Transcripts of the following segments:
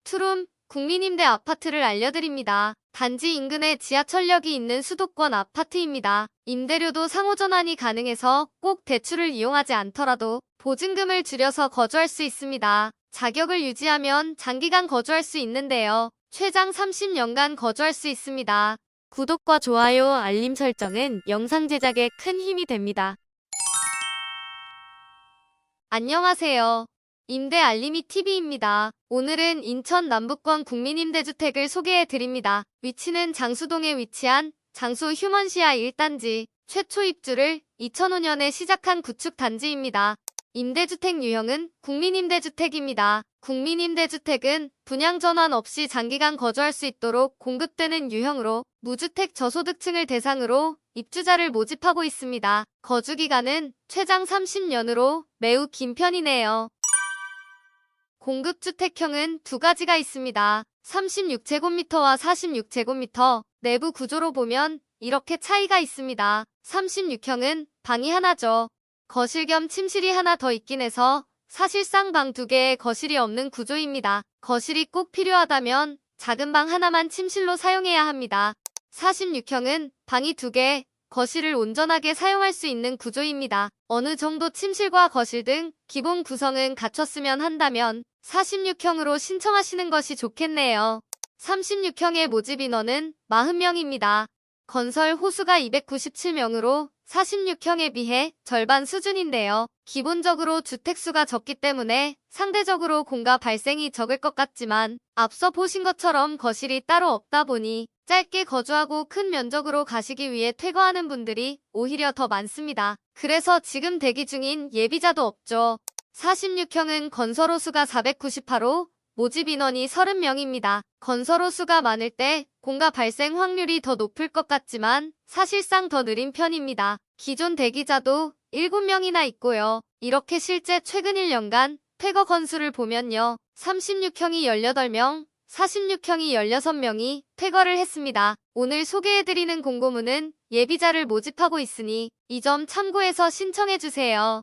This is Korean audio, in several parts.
투룸 국민임대 아파트를 알려드립니다. 단지 인근에 지하철역이 있는 수도권 아파트입니다. 임대료도 상호전환이 가능해서 꼭 대출을 이용하지 않더라도 보증금을 줄여서 거주할 수 있습니다. 자격을 유지하면 장기간 거주할 수 있는데요. 최장 30년간 거주할 수 있습니다. 구독과 좋아요, 알림 설정은 영상 제작에 큰 힘이 됩니다. 안녕하세요. 임대 알림이 TV입니다. 오늘은 인천 남부권 국민임대주택을 소개해드립니다. 위치는 장수동에 위치한 장수 휴먼시아 1단지, 최초 입주를 2005년에 시작한 구축 단지입니다. 임대주택 유형은 국민임대주택입니다. 국민임대주택은 분양 전환 없이 장기간 거주할 수 있도록 공급되는 유형으로 무주택 저소득층을 대상으로 입주자를 모집하고 있습니다. 거주기간은 최장 30년으로 매우 긴 편이네요. 공급주택형은 두 가지가 있습니다. 36제곱미터와 46제곱미터. 내부 구조로 보면 이렇게 차이가 있습니다. 36형은 방이 하나죠. 거실 겸 침실이 하나 더 있긴 해서 사실상 방 두 개에 거실이 없는 구조입니다. 거실이 꼭 필요하다면 작은 방 하나만 침실로 사용해야 합니다. 46형은 방이 두 개, 거실을 온전하게 사용할 수 있는 구조입니다. 어느 정도 침실과 거실 등 기본 구성은 갖췄으면 한다면 46형으로 신청하시는 것이 좋겠네요. 36형의 모집 인원은 40명입니다. 건설 호수가 297명으로 46형에 비해 절반 수준인데요. 기본적으로 주택수가 적기 때문에 상대적으로 공가 발생이 적을 것 같지만 앞서 보신 것처럼 거실이 따로 없다 보니 짧게 거주하고 큰 면적으로 가시기 위해 퇴거하는 분들이 오히려 더 많습니다. 그래서 지금 대기 중인 예비자도 없죠. 46형은 건설호수가 498호, 모집 인원이 30명입니다. 건설호수가 많을 때 공가 발생 확률이 더 높을 것 같지만 사실상 더 느린 편입니다. 기존 대기자도 7명이나 있고요. 이렇게 실제 최근 1년간 퇴거 건수를 보면요. 36형이 18명, 46형이 16명이 퇴거를 했습니다. 오늘 소개해드리는 공고문은 예비자를 모집하고 있으니 이 점 참고해서 신청해주세요.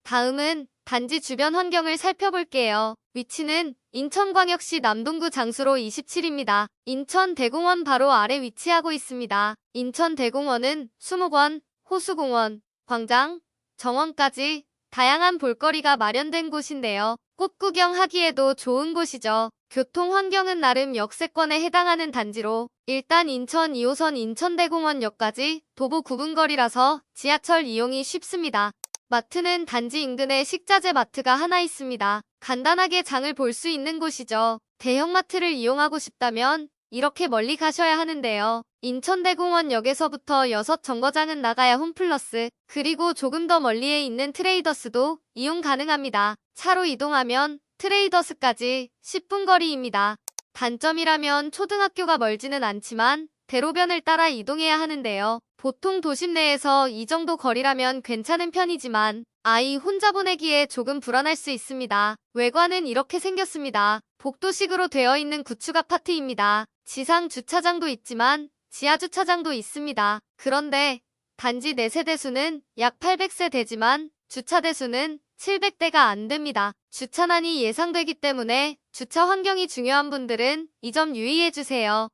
다음은 단지 주변 환경을 살펴볼게요. 위치는 인천광역시 남동구 장수로 27입니다. 인천대공원 바로 아래 위치하고 있습니다. 인천대공원은 수목원, 호수공원, 광장, 정원까지 다양한 볼거리가 마련된 곳인데요. 꽃 구경하기에도 좋은 곳이죠. 교통 환경은 나름 역세권에 해당하는 단지로 일단 인천 2호선 인천대공원역까지 도보 9분 거리라서 지하철 이용이 쉽습니다. 마트는 단지 인근에 식자재 마트가 하나 있습니다. 간단하게 장을 볼 수 있는 곳이죠. 대형마트를 이용하고 싶다면 이렇게 멀리 가셔야 하는데요. 인천대공원역에서부터 6정거장은 나가야 홈플러스, 그리고 조금 더 멀리에 있는 트레이더스도 이용 가능합니다. 차로 이동하면 트레이더스까지 10분 거리입니다. 단점이라면 초등학교가 멀지는 않지만 대로변을 따라 이동해야 하는데요. 보통 도심 내에서 이 정도 거리라면 괜찮은 편이지만 아이 혼자 보내기에 조금 불안할 수 있습니다. 외관은 이렇게 생겼습니다. 복도식으로 되어 있는 구축 아파트입니다. 지상 주차장도 있지만 지하 주차장도 있습니다. 그런데 단지 내세대 수는 약 800세 되지만 주차 대수는 700대가 안 됩니다. 주차난이 예상되기 때문에 주차 환경이 중요한 분들은 이 점 유의해주세요.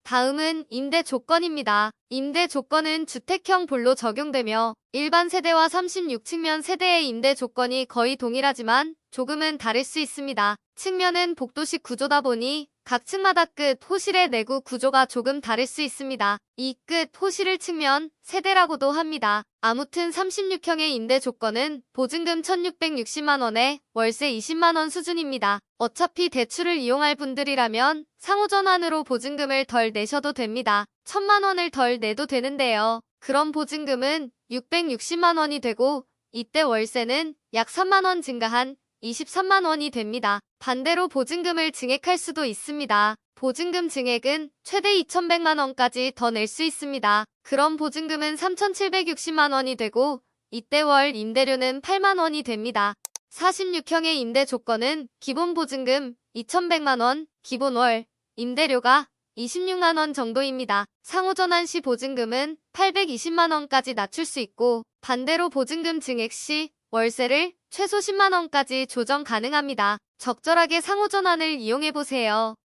다음은 임대 조건입니다. 임대 조건은 주택형 볼로 적용되며 일반 세대와 36측면 세대의 임대 조건이 거의 동일하지만 조금은 다를 수 있습니다. 측면은 복도식 구조다 보니 각 층마다 끝 호실의 내구 구조가 조금 다를 수 있습니다. 이 끝 호실을 측면 세대라고도 합니다. 아무튼 36형의 임대 조건은 보증금 1,660만원에 월세 20만원 수준입니다. 어차피 대출을 이용할 분들이라면 상호전환으로 보증금을 덜 내셔도 됩니다. 1,000만원을 덜 내도 되는데요. 그럼 보증금은 660만원이 되고 이때 월세는 약 3만원 증가한 23만원이 됩니다. 반대로 보증금을 증액할 수도 있습니다. 보증금 증액은 최대 2,100만원까지 더 낼 수 있습니다. 그럼 보증금은 3,760만원이 되고 이때 월 임대료는 8만원이 됩니다. 46형의 임대 조건은 기본 보증금 2,100만원, 기본 월 임대료가 26만원 정도입니다. 상호전환 시 보증금은 820만원까지 낮출 수 있고 반대로 보증금 증액 시 월세를 최소 10만원까지 조정 가능합니다. 적절하게 상호전환을 이용해보세요.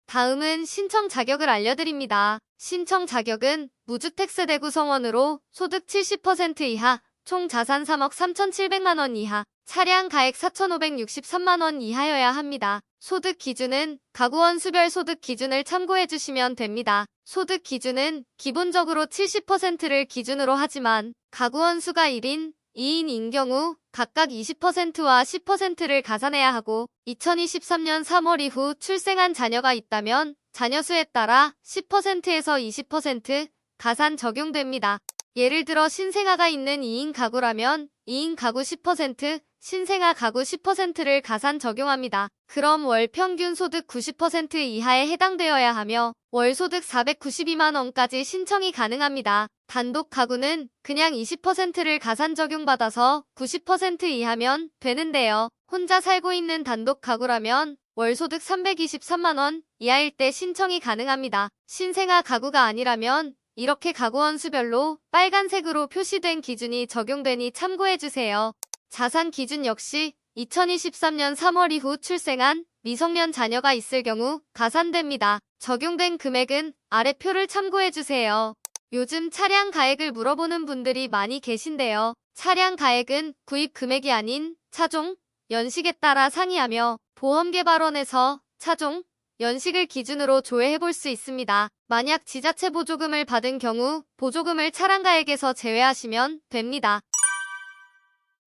다음은 신청 자격을 알려드립니다. 신청 자격은 무주택 세대 구성원으로 소득 70% 이하, 총 자산 3억 3,700만 원 이하, 차량 가액 4,563만 원 이하여야 합니다. 소득 기준은 가구원 수별 소득 기준을 참고해 주시면 됩니다. 소득 기준은 기본적으로 70%를 기준으로 하지만 가구원 수가 1인, 2인인 경우 각각 20%와 10%를 가산해야 하고 2023년 3월 이후 출생한 자녀가 있다면 자녀 수에 따라 10%에서 20% 가산 적용됩니다. 예를 들어 신생아가 있는 2인 가구라면 2인 가구 10%, 신생아 가구 10%를 가산 적용합니다. 그럼 월 평균 소득 90% 이하에 해당되어야 하며 월 소득 492만 원까지 신청이 가능합니다. 단독 가구는 그냥 20%를 가산 적용받아서 90% 이하면 되는데요. 혼자 살고 있는 단독 가구라면 월 소득 323만 원 이하일 때 신청이 가능합니다. 신생아 가구가 아니라면 이렇게 가구원 수별로 빨간색으로 표시된 기준이 적용되니 참고해주세요. 자산 기준 역시 2023년 3월 이후 출생한 미성년 자녀가 있을 경우 가산됩니다. 적용된 금액은 아래 표를 참고해주세요. 요즘 차량 가액을 물어보는 분들이 많이 계신데요. 차량 가액은 구입 금액이 아닌 차종, 연식에 따라 상이하며 보험개발원에서 차종, 연식을 기준으로 조회해볼 수 있습니다. 만약 지자체 보조금을 받은 경우 보조금을 차량 가액에서 제외하시면 됩니다.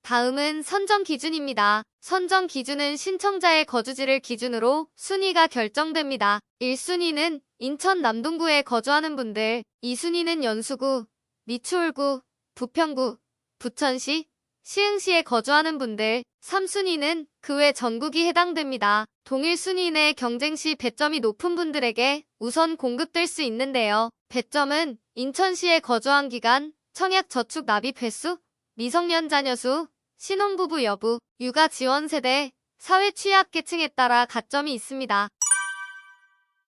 다음은 선정 기준입니다. 선정 기준은 신청자의 거주지를 기준으로 순위가 결정됩니다. 1순위는 인천 남동구에 거주하는 분들, 2순위는 연수구, 미추홀구, 부평구, 부천시, 시흥시에 거주하는 분들, 3순위는 그 외 전국이 해당됩니다. 동일 순위 내 경쟁 시 배점이 높은 분들에게 우선 공급될 수 있는데요. 배점은 인천시에 거주한 기간, 청약 저축 납입 횟수, 미성년 자녀 수, 신혼부부 여부, 육아 지원 세대, 사회 취약계층에 따라 가점이 있습니다.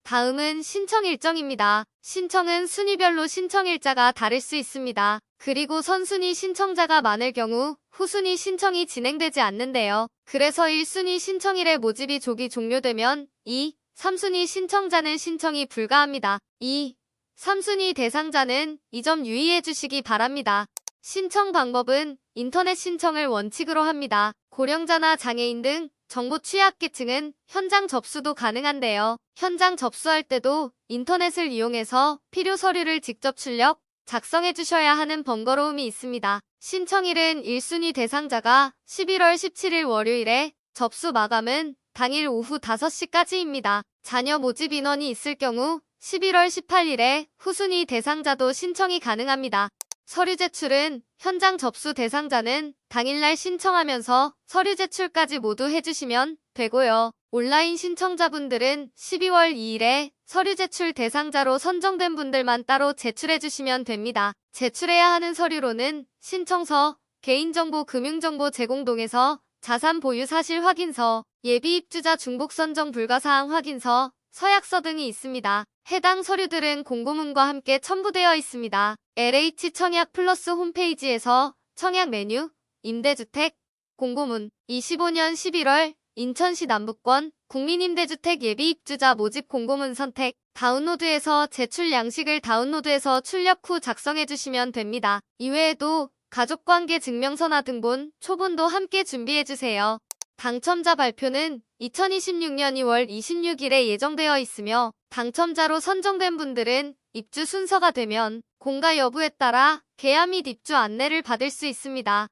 다음은 신청 일정입니다. 신청은 순위별로 신청 일자가 다를 수 있습니다. 그리고 선순위 신청자가 많을 경우 후순위 신청이 진행되지 않는데요. 그래서 1순위 신청일에 모집이 조기 종료되면 2, 3순위 신청자는 신청이 불가합니다. 2, 3순위 대상자는 이 점 유의해 주시기 바랍니다. 신청 방법은 인터넷 신청을 원칙으로 합니다. 고령자나 장애인 등 정보 취약계층은 현장 접수도 가능한데요. 현장 접수할 때도 인터넷을 이용해서 필요 서류를 직접 출력, 작성해 주셔야 하는 번거로움이 있습니다. 신청일은 1순위 대상자가 11월 17일 월요일에 접수 마감은 당일 오후 5시까지입니다. 자녀 모집 인원이 있을 경우 11월 18일에 후순위 대상자도 신청이 가능합니다. 서류 제출은 현장 접수 대상자는 당일날 신청하면서 서류 제출까지 모두 해주시면 되고요. 온라인 신청자분들은 12월 2일에 서류 제출 대상자로 선정된 분들만 따로 제출해주시면 됩니다. 제출해야 하는 서류로는 신청서, 개인정보 금융정보 제공동에서 자산 보유 사실 확인서, 예비 입주자 중복 선정 불가사항 확인서, 서약서 등이 있습니다. 해당 서류들은 공고문과 함께 첨부되어 있습니다. LH 청약 플러스 홈페이지에서 청약 메뉴, 임대주택, 공고문, 25년 11월 인천시 남부권 국민임대주택 예비입주자 모집 공고문 선택, 다운로드에서 제출 양식을 다운로드해서 출력 후 작성해주시면 됩니다. 이외에도 가족관계 증명서나 등본, 초본도 함께 준비해주세요. 당첨자 발표는 2026년 2월 26일에 예정되어 있으며 당첨자로 선정된 분들은 입주 순서가 되면 공가 여부에 따라 계약 및 입주 안내를 받을 수 있습니다.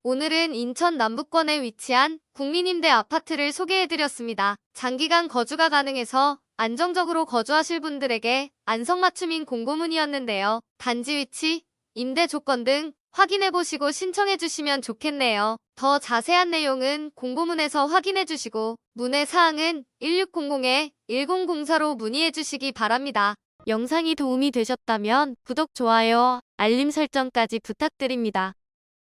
오늘은 인천 남부권에 위치한 국민임대 아파트를 소개해드렸습니다. 장기간 거주가 가능해서 안정적으로 거주하실 분들에게 안성맞춤인 공고문이었는데요. 단지 위치, 임대 조건 등 확인해보시고 신청해주시면 좋겠네요. 더 자세한 내용은 공고문에서 확인해주시고 문의 사항은 1600-1004로 문의해주시기 바랍니다. 영상이 도움이 되셨다면 구독, 좋아요, 알림 설정까지 부탁드립니다.